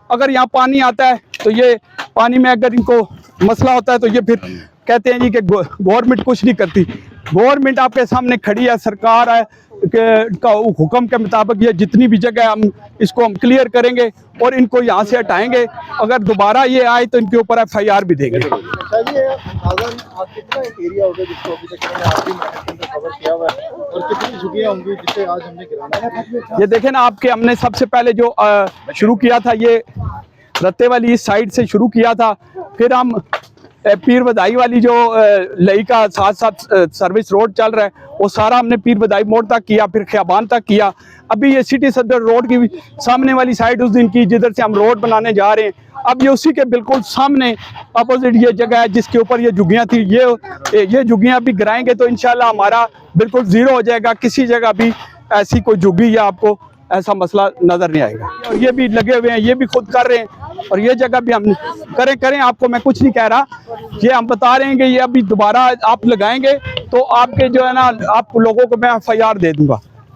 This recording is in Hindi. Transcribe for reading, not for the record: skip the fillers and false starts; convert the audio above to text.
अगर यहाँ पानी आता है तो ये पानी में अगर इनको मसला होता है तो ये फिर कहते हैं जी कि गवर्नमेंट कुछ नहीं करती। गवर्नमेंट आपके सामने खड़ी है, सरकार है का हुक्म के मुताबिक ये जितनी भी जगह हम इसको हम क्लियर करेंगे और इनको यहाँ से हटाएंगे। अगर दोबारा ये आए तो इनके ऊपर FIR भी देंगे। ये देखें ना आपके, हमने सबसे पहले जो शुरू किया था ये रत्ते वाली इस साइड से शुरू किया था, फिर हम पीर बधाई वाली जो लई का साथ साथ सर्विस रोड चल रहा है वो सारा हमने पीर बधाई मोड़ तक किया, फिर ख्याबान तक किया। अभी ये सिटी सदर रोड की सामने वाली साइड उस दिन की जिधर से हम रोड बनाने जा रहे हैं। अब ये उसी के बिल्कुल सामने अपोजिट ये जगह है जिसके ऊपर ये झुग्गियाँ थी, ये झुग्गियाँ भी गिराएंगे तो इंशाल्लाह हमारा बिल्कुल ज़ीरो हो जाएगा। किसी जगह भी ऐसी कोई झुग्गी या आपको ऐसा मसला नज़र नहीं आएगा। और ये भी लगे हुए हैं, ये भी खुद कर रहे हैं और ये जगह भी हम करें आपको मैं कुछ नहीं कह रहा, ये हम बता रहे हैं कि ये अभी दोबारा आप लगाएंगे तो आपके जो है ना आप लोगों को मैं FIR दे दूंगा।